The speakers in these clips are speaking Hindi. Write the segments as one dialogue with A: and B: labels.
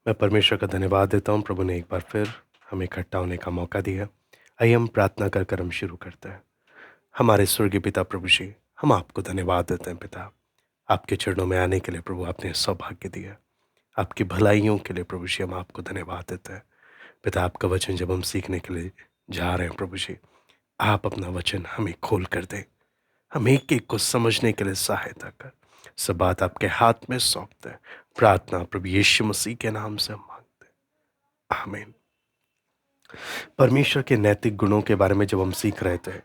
A: मैं परमेश्वर का धन्यवाद देता हूँ, प्रभु ने एक बार फिर हमें इकट्ठा होने का मौका दिया। आइए हम प्रार्थना कर कर हम शुरू करते हैं। हमारे स्वर्गीय पिता प्रभु जी, हम आपको धन्यवाद देते हैं पिता। आपके चरणों में आने के लिए प्रभु आपने सौभाग्य दिया। आपकी भलाइयों के लिए प्रभु जी हम आपको धन्यवाद देते हैं। पिता आपका वचन जब हम सीखने के लिए जा रहे हैं प्रभु जी, आप अपना वचन हमें खोल कर दें। हम एक-एक को समझने के लिए सहायता कर। सब बात आपके हाथ में सौंपते हैं। प्रार्थना प्रभु यीशु मसीह के नाम से हम माँगते हैं। आमीन। परमेश्वर के नैतिक गुणों के बारे में जब हम सीख रहे थे,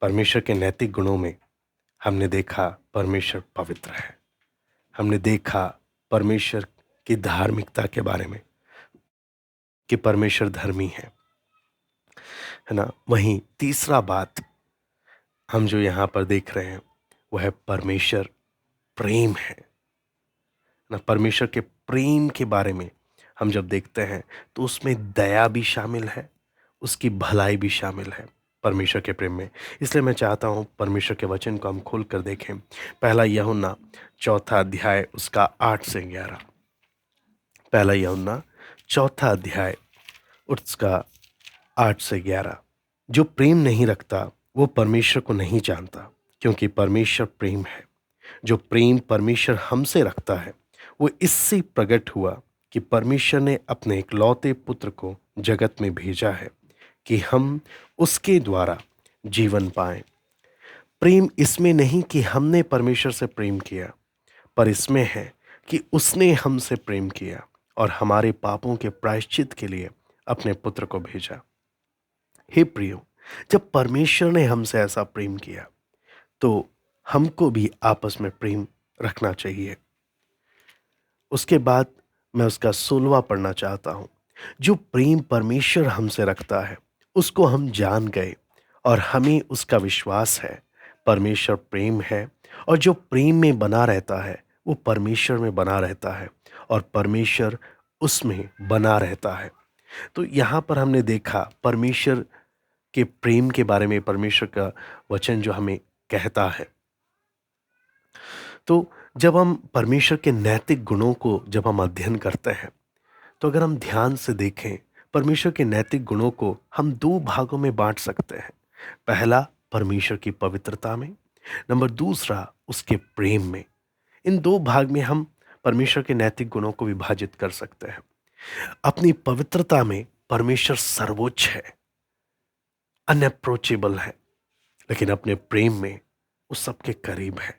A: परमेश्वर के नैतिक गुणों में हमने देखा परमेश्वर पवित्र है। हमने देखा परमेश्वर की धार्मिकता के बारे में कि परमेश्वर धर्मी है ना? वहीं तीसरा बात हम जो यहाँ पर देख रहे हैं, वो है परमेश्वर प्रेम है ना? परमेश्वर के प्रेम के बारे में हम जब देखते हैं, तो उसमें दया भी शामिल है, उसकी भलाई भी शामिल है परमेश्वर के प्रेम में। इसलिए मैं चाहता हूँ परमेश्वर के वचन को हम खोल कर देखें। पहला यूहन्ना चौथा अध्याय उसका 8 से 11। पहला यूहन्ना चौथा अध्याय उसका 8 से 11। जो प्रेम नहीं रखता वो परमेश्वर को नहीं जानता, क्योंकि परमेश्वर प्रेम है। जो प्रेम परमेश्वर हमसे रखता है वो इससे प्रकट हुआ कि परमेश्वर ने अपने इकलौते पुत्र को जगत में भेजा है कि हम उसके द्वारा जीवन पाएं। प्रेम इसमें नहीं कि हमने परमेश्वर से प्रेम किया, पर इसमें है कि उसने हमसे प्रेम किया और हमारे पापों के प्रायश्चित के लिए अपने पुत्र को भेजा। हे प्रियो, जब परमेश्वर ने हमसे ऐसा प्रेम किया तो हमको भी आपस में प्रेम रखना चाहिए। उसके बाद मैं उसका 16वां पढ़ना चाहता हूँ। जो प्रेम परमेश्वर हमसे रखता है उसको हम जान गए और हमें उसका विश्वास है। परमेश्वर प्रेम है और जो प्रेम में बना रहता है वो परमेश्वर में बना रहता है और परमेश्वर उसमें बना रहता है। तो यहाँ पर हमने देखा परमेश्वर के प्रेम के बारे में, परमेश्वर का वचन जो हमें कहता है। तो जब हम परमेश्वर के नैतिक गुणों को जब हम अध्ययन करते हैं, तो अगर हम ध्यान से देखें, परमेश्वर के नैतिक गुणों को हम 2 भागों में बाँट सकते हैं। पहला परमेश्वर की पवित्रता में, नंबर दूसरा उसके प्रेम में। इन 2 भाग में हम परमेश्वर के नैतिक गुणों को विभाजित कर सकते हैं। अपनी पवित्रता में परमेश्वर सर्वोच्च है, अनअप्रोचेबल है, लेकिन अपने प्रेम में वो सबके करीब है।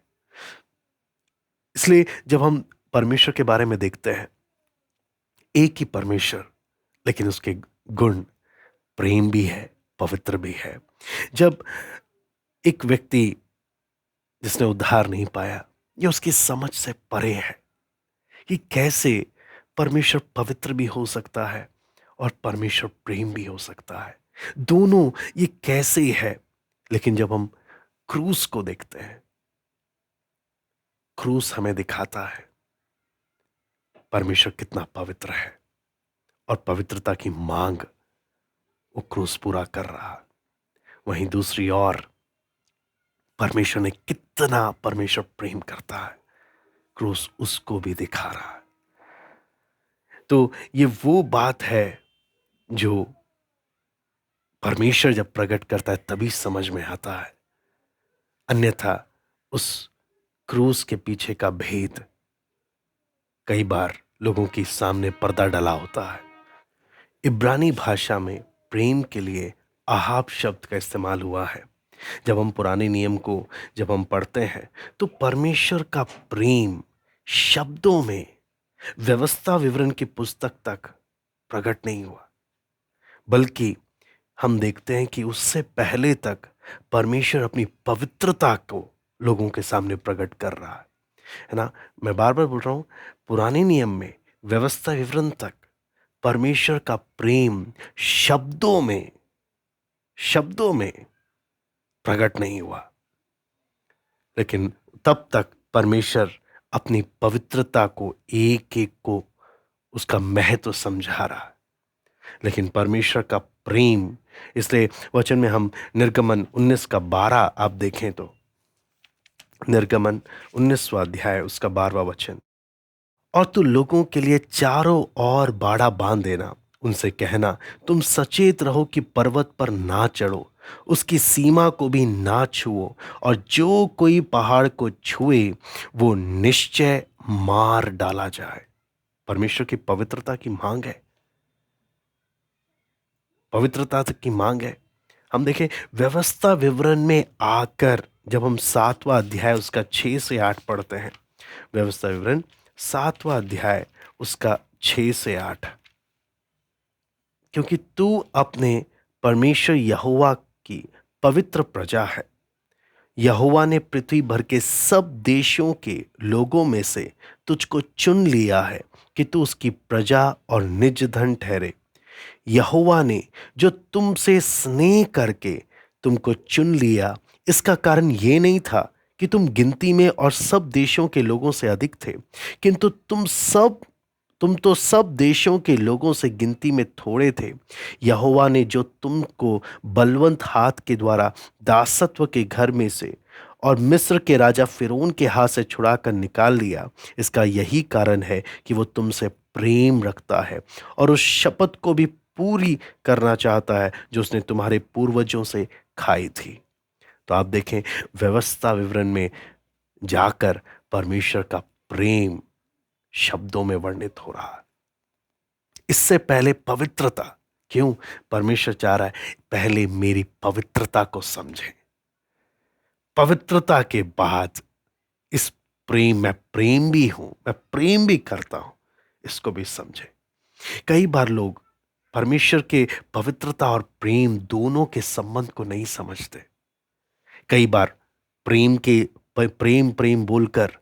A: इसलिए जब हम परमेश्वर के बारे में देखते हैं, एक ही परमेश्वर, लेकिन उसके गुण प्रेम भी है, पवित्र भी है। जब एक व्यक्ति जिसने उद्धार नहीं पाया, ये उसकी समझ से परे है कि कैसे परमेश्वर पवित्र भी हो सकता है और परमेश्वर प्रेम भी हो सकता है। दोनों ये कैसे है? लेकिन जब हम क्रूस को देखते हैं, क्रूस हमें दिखाता है परमेश्वर कितना पवित्र है और पवित्रता की मांग वो क्रूस पूरा कर रहा है। वहीं दूसरी ओर परमेश्वर ने कितना परमेश्वर प्रेम करता है, क्रूस उसको भी दिखा रहा है। तो ये वो बात है जो परमेश्वर जब प्रकट करता है तभी समझ में आता है। अन्यथा उस क्रूस के पीछे का भेद कई बार लोगों के सामने पर्दा डला होता है। इब्रानी भाषा में प्रेम के लिए आहाब शब्द का इस्तेमाल हुआ है। जब हम पुराने नियम को जब हम पढ़ते हैं, तो परमेश्वर का प्रेम शब्दों में व्यवस्था विवरण की पुस्तक तक प्रकट नहीं हुआ, बल्कि हम देखते हैं कि उससे पहले तक परमेश्वर अपनी पवित्रता को लोगों के सामने प्रकट कर रहा है ना? मैं बार बार बोल रहा हूं, पुराने नियम में व्यवस्था विवरण तक परमेश्वर का प्रेम शब्दों में प्रकट नहीं हुआ, लेकिन तब तक परमेश्वर अपनी पवित्रता को एक एक को उसका महत्व समझा रहा है। लेकिन परमेश्वर का प्रेम, इसलिए वचन में हम निर्गमन 19 का 12 आप देखें तो, निर्गमन 19वां अध्याय उसका 12वां वचन, और तू लोगों के लिए चारों ओर बाड़ा बांध देना। उनसे कहना, तुम सचेत रहो कि पर्वत पर ना चढ़ो, उसकी सीमा को भी ना छुओ, और जो कोई पहाड़ को छुए वो निश्चय मार डाला जाए। परमेश्वर की पवित्रता की मांग है, पवित्रता की मांग है। हम देखें व्यवस्था विवरण में आकर, जब हम 7वां अध्याय उसका 6 से 8 पढ़ते हैं, व्यवस्था विवरण 7वां अध्याय उसका 6 से 8, क्योंकि तू अपने परमेश्वर यहोवा की पवित्र प्रजा है। यहोवा ने पृथ्वी भर के सब देशों के लोगों में से तुझको चुन लिया है कि तू उसकी प्रजा और निज धन ठहरे। यहोवा ने जो तुमसे स्नेह करके तुमको चुन लिया, इसका कारण ये नहीं था कि तुम गिनती में और सब देशों के लोगों से अधिक थे, किंतु तुम तो सब देशों के लोगों से गिनती में थोड़े थे। यहोवा ने जो तुमको बलवंत हाथ के द्वारा दासत्व के घर में से और मिस्र के राजा फिरौन के हाथ से छुड़ाकर निकाल लिया, इसका यही कारण है कि वो तुमसे प्रेम रखता है और उस शपथ को भी पूरी करना चाहता है जो उसने तुम्हारे पूर्वजों से खाई थी। तो आप देखें व्यवस्था विवरण में जाकर परमेश्वर का प्रेम शब्दों में वर्णित हो रहा है। इससे पहले पवित्रता, क्यों? परमेश्वर चाह रहा है पहले मेरी पवित्रता को समझें, पवित्रता के बाद इस प्रेम, मैं प्रेम भी हूं, मैं प्रेम भी करता हूं, इसको भी समझें। कई बार लोग परमेश्वर के पवित्रता और प्रेम दोनों के संबंध को नहीं समझते। कई बार प्रेम प्रेम बोलकर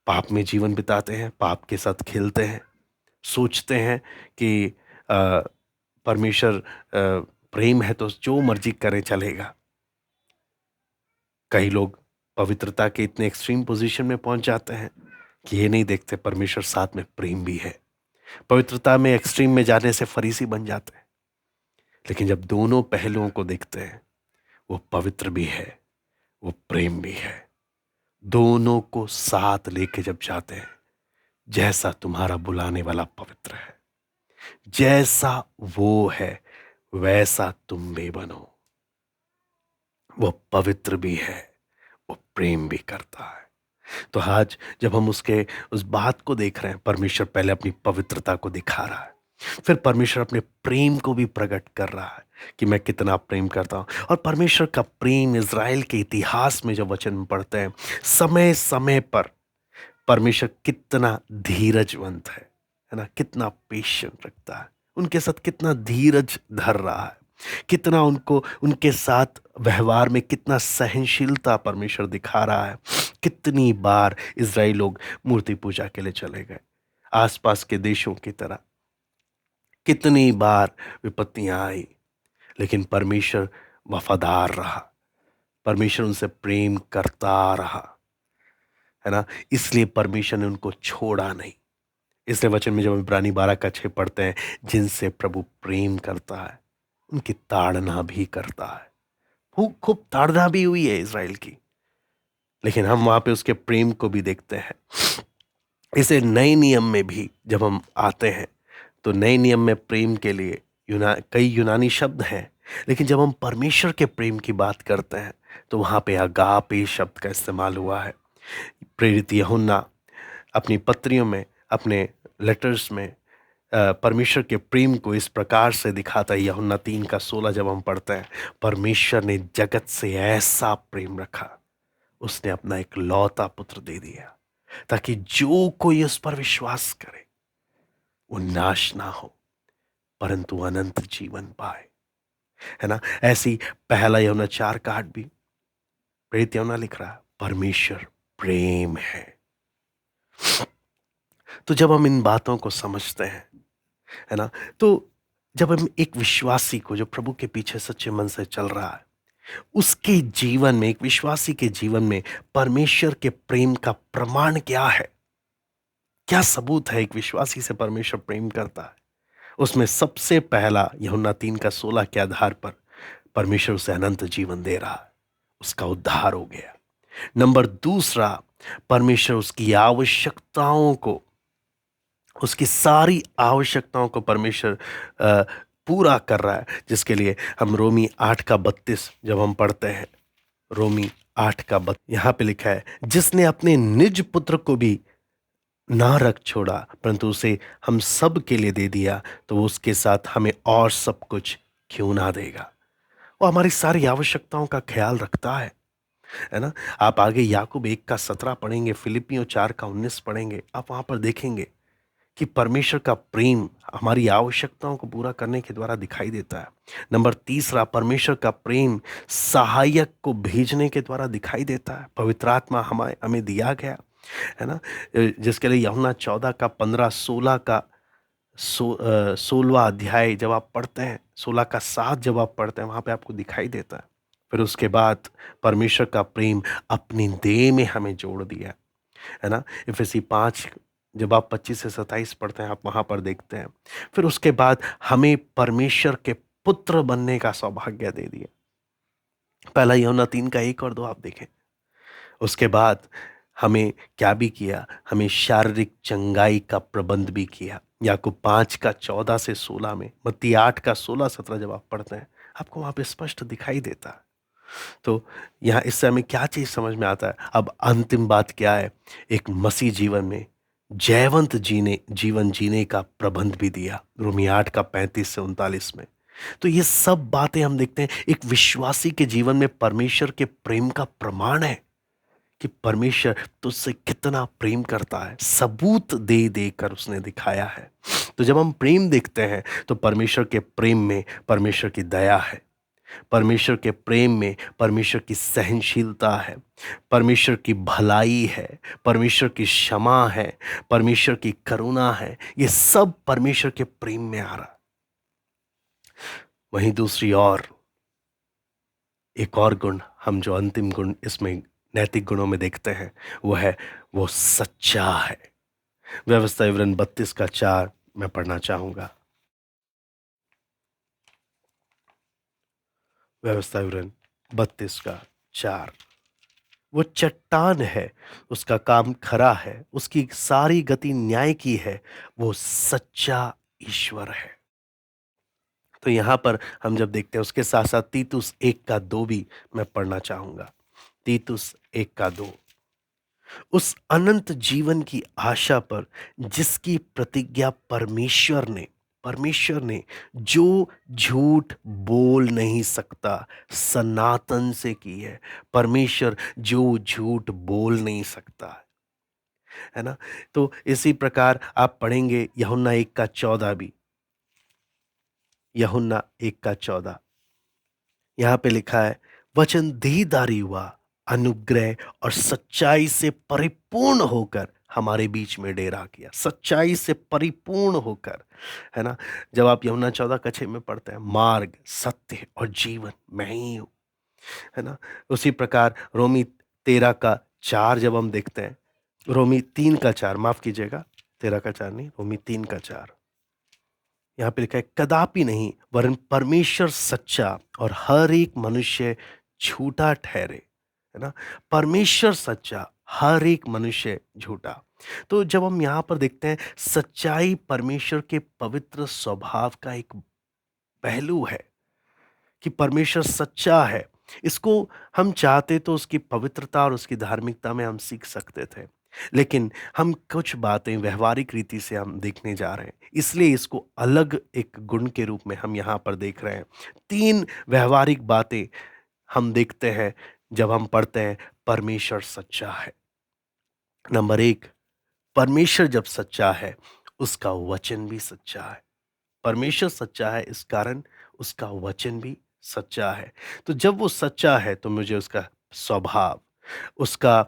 A: पाप में जीवन बिताते हैं, पाप के साथ खेलते हैं, सोचते हैं कि परमेश्वर प्रेम है तो जो मर्जी करें चलेगा। कई लोग पवित्रता के इतने एक्सट्रीम पोजीशन में पहुंच जाते हैं कि ये नहीं देखते परमेश्वर साथ में प्रेम भी है। पवित्रता में एक्सट्रीम में जाने से फरीसी बन जाते हैं। लेकिन जब दोनों पहलुओं को देखते हैं, वो पवित्र भी है, वो प्रेम भी है, दोनों को साथ लेके जब जाते हैं, जैसा तुम्हारा बुलाने वाला पवित्र है, जैसा वो है वैसा तुम भी बनो। वो पवित्र भी है, वो प्रेम भी करता है। तो आज जब हम उस बात को देख रहे हैं, परमेश्वर पहले अपनी पवित्रता को दिखा रहा है, फिर परमेश्वर अपने प्रेम को भी प्रकट कर रहा है कि मैं कितना प्रेम करता हूं। और परमेश्वर का प्रेम इज़राइल के इतिहास में जब वचन में पढ़ते हैं, समय समय पर परमेश्वर कितना धीरजवंत है ना, कितना पेशेंट रखता है, उनके साथ कितना धीरज धर रहा है, कितना उनको उनके साथ व्यवहार में कितना सहनशीलता परमेश्वर दिखा रहा है। कितनी बार इज़राइल लोग मूर्ति पूजा के लिए चले गए, आसपास के देशों की तरह, कितनी बार विपत्तियां आई, लेकिन परमेश्वर वफादार रहा, परमेश्वर उनसे प्रेम करता रहा, है ना। इसलिए परमेश्वर ने उनको छोड़ा नहीं। इसलिए वचन में जब इब्रानी 12:6 पढ़ते हैं, जिनसे प्रभु प्रेम करता है उनकी ताड़ना भी करता है। खूब ताड़ना भी हुई है इज़राइल की, लेकिन हम वहां पे उसके प्रेम को भी देखते हैं। इसे नए नियम में भी जब हम आते हैं तो नए नियम में प्रेम के लिए कई यूनानी शब्द हैं, लेकिन जब हम परमेश्वर के प्रेम की बात करते हैं तो वहां पे अगापे शब्द का इस्तेमाल हुआ है। प्रेरित यूहन्ना अपनी पत्रियों में, अपने लेटर्स में परमेश्वर के प्रेम को इस प्रकार से दिखाता है। यूहन्ना 3:16 जब हम पढ़ते हैं, परमेश्वर ने जगत से ऐसा प्रेम रखा, उसने अपना एक लौता पुत्र दे दिया, ताकि जो कोई उस पर विश्वास करे वो नाश ना हो परंतु अनंत जीवन पाए, है ना। ऐसी पहला यूहन्ना 4:8 भी प्रेरित यूहन्ना लिख रहा है, परमेश्वर प्रेम है। तो जब हम इन बातों को समझते हैं, है ना, तो जब हम एक विश्वासी को जो प्रभु के पीछे सच्चे मन से चल रहा है, उसके जीवन में, एक विश्वासी के जीवन में परमेश्वर के प्रेम का प्रमाण क्या है, क्या सबूत है एक विश्वासी से परमेश्वर प्रेम करता है, उसमें सबसे पहला यूहन्ना 3:16 के आधार पर परमेश्वर उसे अनंत जीवन दे रहा है, उसका उद्धार हो गया। नंबर दूसरा, परमेश्वर उसकी आवश्यकताओं को, उसकी सारी आवश्यकताओं को परमेश्वर अ, पूरा कर रहा है, जिसके लिए हम रोमी 8 का 32 जब हम पढ़ते हैं, रोमी 8 का 32 यहाँ पे लिखा है, जिसने अपने निज पुत्र को भी ना रख छोड़ा परंतु उसे हम सब के लिए दे दिया, तो वो उसके साथ हमें और सब कुछ क्यों ना देगा। वो हमारी सारी आवश्यकताओं का ख्याल रखता है ना। आप आगे याकूब 1 का 17 पढ़ेंगे, फिलिपियों 4 का 19 पढ़ेंगे, आप वहां पर देखेंगे कि परमेश्वर का प्रेम हमारी आवश्यकताओं को पूरा करने के द्वारा दिखाई देता है। नंबर तीसरा, परमेश्वर का प्रेम सहायक को भेजने के द्वारा दिखाई देता है। पवित्र आत्मा हमें हमें दिया गया है ना, जिसके लिए यूहन्ना 14 का 15, 16 का 16वां अध्याय जब आप पढ़ते हैं, 16 का 7 जब आप पढ़ते हैं, वहां पे आपको दिखाई देता है। फिर उसके बाद परमेश्वर का प्रेम अपनी देह में हमें जोड़ दिया है ना। इफिसी 5 जब आप 25 से 27 पढ़ते हैं, आप वहां पर देखते हैं। फिर उसके बाद हमें परमेश्वर के पुत्र बनने का सौभाग्य दे दिया। पहला यूहन्ना 3 का 1 और 2 आप देखें। उसके बाद हमें क्या भी किया, हमें शारीरिक चंगाई का प्रबंध भी किया। याकूब 5 का 14 से 16 में, मत्ती 8 का 16-17 जब आप पढ़ते हैं, आपको वहां पे स्पष्ट दिखाई देता है। तो यहाँ इससे हमें क्या चीज समझ में आता है। अब अंतिम बात क्या है, एक मसीह जीवन में जयवंत जीवन जीने का प्रबंध भी दिया, रोमी 8 का 35 से 39 में। तो ये सब बातें हम देखते हैं एक विश्वासी के जीवन में परमेश्वर के प्रेम का प्रमाण है कि परमेश्वर तुझसे कितना प्रेम करता है, सबूत दे देकर उसने दिखाया है। तो जब हम प्रेम देखते हैं तो परमेश्वर के प्रेम में परमेश्वर की दया है, परमेश्वर के प्रेम में परमेश्वर की सहनशीलता है, परमेश्वर की भलाई है, परमेश्वर की क्षमा है, परमेश्वर की करुणा है। ये सब परमेश्वर के प्रेम में आ रहा। वहीं दूसरी ओर एक और गुण, हम जो अंतिम गुण इसमें नैतिक गुणों में देखते हैं, वो सच्चा है। व्यवस्था विवरण 32 का 4 मैं पढ़ना चाहूंगा। व्यवस्था विवरण 32 का 4, वो चट्टान है, उसका काम खरा है, उसकी सारी गति न्याय की है, वो सच्चा ईश्वर है। तो यहां पर हम जब देखते हैं, उसके साथ साथ तीतुस 1 का 2 भी मैं पढ़ना चाहूंगा। तीतुस 1 का 2, उस अनंत जीवन की आशा पर जिसकी प्रतिज्ञा परमेश्वर ने जो झूठ बोल नहीं सकता सनातन से की है। परमेश्वर जो झूठ बोल नहीं सकता है ना। तो इसी प्रकार आप पढ़ेंगे यूहन्ना 1 का 14 भी, यूहन्ना 1 का 14, यहाँ पे लिखा है, वचन देहधारी हुआ, अनुग्रह और सच्चाई से परिपूर्ण होकर हमारे बीच में डेरा किया। सच्चाई से परिपूर्ण होकर, है ना। जब आप यूहन्ना 14 का 6 में पढ़ते हैं, मार्ग सत्य और जीवन मैं ही हूं, है ना। उसी प्रकार रोमी 13 का 4 जब हम देखते हैं, रोमी 3 का 4, माफ कीजिएगा, 13 का 4 नहीं, रोमी 3 का 4, यहाँ पे लिखा है, कदापि नहीं, वरन परमेश्वर सच्चा और हर एक मनुष्य झूठा ठहरे, है ना। परमेश्वर सच्चा, हर एक मनुष्य झूठा। तो जब हम यहाँ पर देखते हैं, सच्चाई परमेश्वर के पवित्र स्वभाव का एक पहलू है कि परमेश्वर सच्चा है। इसको हम चाहते तो उसकी पवित्रता और उसकी धार्मिकता में हम सीख सकते थे, लेकिन हम कुछ बातें व्यवहारिक रीति से हम देखने जा रहे हैं, इसलिए इसको अलग एक गुण के रूप में हम यहाँ पर देख रहे हैं। 3 व्यवहारिक बातें हम देखते हैं जब हम पढ़ते हैं परमेश्वर सच्चा है। नंबर 1, परमेश्वर जब सच्चा है, उसका वचन भी सच्चा है। परमेश्वर सच्चा है, इस कारण उसका वचन भी सच्चा है। तो जब वो सच्चा है तो मुझे उसका स्वभाव, उसका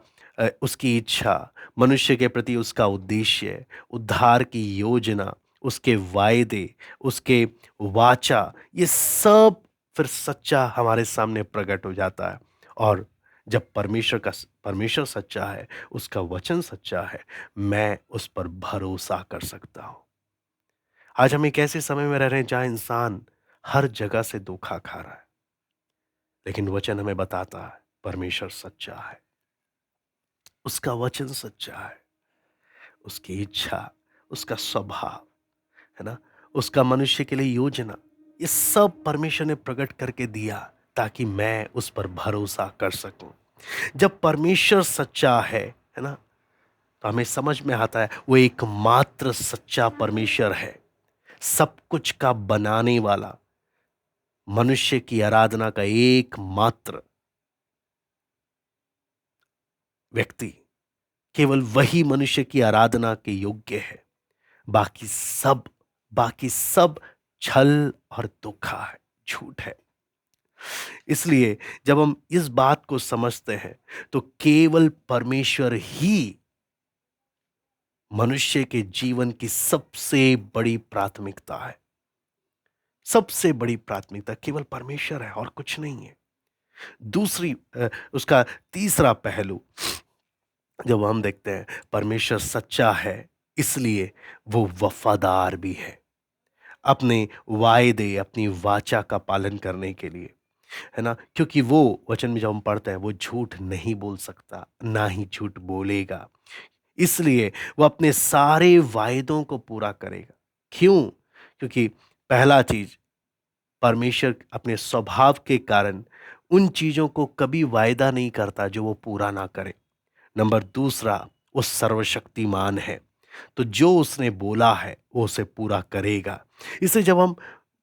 A: उसकी इच्छा, मनुष्य के प्रति उसका उद्देश्य, उद्धार की योजना, उसके वायदे, उसके वाचा, ये सब फिर सच्चा हमारे सामने प्रकट हो जाता है। और जब परमेश्वर सच्चा है, उसका वचन सच्चा है, मैं उस पर भरोसा कर सकता हूँ। आज हम एक ऐसे समय में रह रहे हैं जहां इंसान हर जगह से धोखा खा रहा है, लेकिन वचन हमें बताता है परमेश्वर सच्चा है। उसका वचन सच्चा है, उसकी इच्छा, उसका स्वभाव, है ना? उसका मनुष्य के लिए योजना, ये सब परमेश्वर ने प्रकट करके दिया ताकि मैं उस पर भरोसा कर सकूं। जब परमेश्वर सच्चा है ना? तो हमें समझ में आता है वो एकमात्र सच्चा परमेश्वर है, सब कुछ का बनाने वाला, मनुष्य की आराधना का एकमात्र व्यक्ति, केवल वही मनुष्य की आराधना के योग्य है। बाकी सब बाकी सब छल और धोखा है, झूठ है। इसलिए जब हम इस बात को समझते हैं तो केवल परमेश्वर ही मनुष्य के जीवन की सबसे बड़ी प्राथमिकता है। सबसे बड़ी प्राथमिकता केवल परमेश्वर है और कुछ नहीं है। दूसरी उसका तीसरा पहलू जब हम देखते हैं, परमेश्वर सच्चा है इसलिए वो वफादार भी है। अपने वायदे, अपनी वाचा का पालन करने के लिए, है ना? क्योंकि वो वचन में जब हम पढ़ते हैं वो झूठ नहीं बोल सकता, ना ही झूठ बोलेगा। इसलिए वो अपने सारे वायदों को पूरा करेगा। क्यों? क्योंकि पहला चीज, परमेश्वर अपने स्वभाव के कारण उन चीजों को कभी वायदा नहीं करता जो वो पूरा ना करे। नंबर दूसरा, वो सर्वशक्तिमान है, तो जो उसने बोला है वो उसे पूरा करेगा। इसलिए जब हम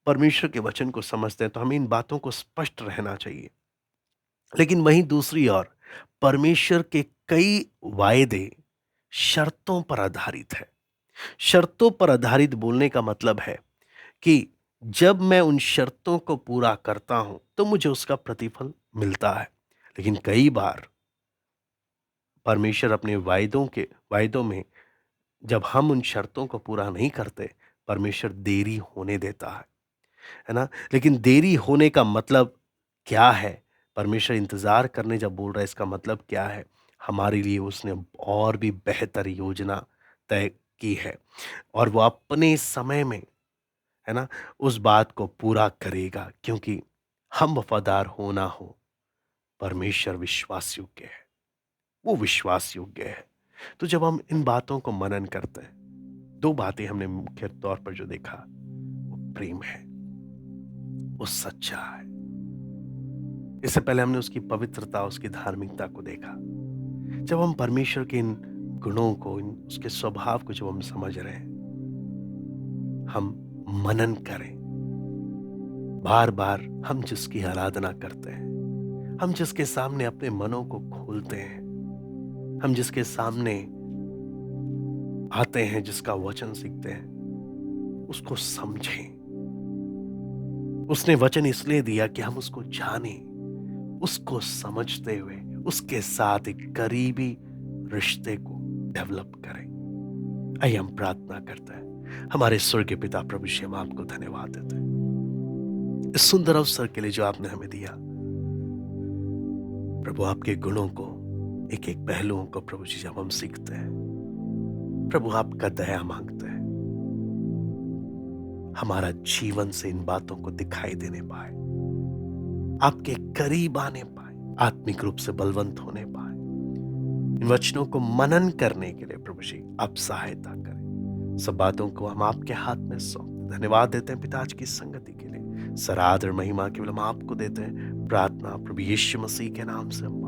A: परमेश्वर के वचन को समझते हैं तो हमें इन बातों को स्पष्ट रहना चाहिए। लेकिन वहीं दूसरी ओर परमेश्वर के कई वायदे शर्तों पर आधारित है। शर्तों पर आधारित बोलने का मतलब है कि जब मैं उन शर्तों को पूरा करता हूं तो मुझे उसका प्रतिफल मिलता है। लेकिन कई बार परमेश्वर अपने वायदों में जब हम उन शर्तों को पूरा नहीं करते, परमेश्वर देरी होने देता है ना? लेकिन देरी होने का मतलब क्या है? परमेश्वर इंतज़ार करने जब बोल रहा है इसका मतलब क्या है? हमारे लिए उसने और भी बेहतर योजना तय की है और वो अपने समय में, है ना, उस बात को पूरा करेगा क्योंकि हम वफ़ादार हो ना हो, परमेश्वर विश्वास योग्य है, वो विश्वास योग्य है। तो जब हम इन बातों को मनन करते हैं, 2 बातें हमने मुख्य तौर पर जो देखा, वो प्रेम है, वो सच्चा है। इससे पहले हमने उसकी पवित्रता, उसकी धार्मिकता को देखा। जब हम परमेश्वर के इन गुणों को, इन उसके स्वभाव को जब हम समझ रहे हैं, हम मनन करें। बार-बार हम जिसकी आराधना करते हैं, हम जिसके सामने अपने मनों को खोलते हैं, हम जिसके सामने आते हैं, जिसका वचन सीखते हैं, उसको समझें। उसने वचन इसलिए दिया कि हम उसको जानें, उसको समझते हुए उसके साथ एक करीबी रिश्ते को डेवलप करें। आइए हम प्रार्थना करते हैं। हमारे स्वर्गीय पिता प्रभु जी, हम आपको धन्यवाद देते हैं इस सुंदर अवसर के लिए जो आपने हमें दिया। प्रभु, आपके गुणों को, एक एक पहलुओं को प्रभु जी जब हम सीखते हैं, प्रभु आपका दया मांगते हैं, हमारा जीवन से इन बातों को दिखाई देने पाए, आपके करीब आने पाए, आत्मिक रूप से बलवंत होने पाए। इन वचनों को मनन करने के लिए प्रभु जी आप सहायता करें। सब बातों को हम आपके हाथ में सौंप धन्यवाद देते हैं पिता आज की संगति के लिए। सराध और महिमा केवल हम आपको देते हैं। प्रार्थना प्रभु यीशु मसीह के नाम से हम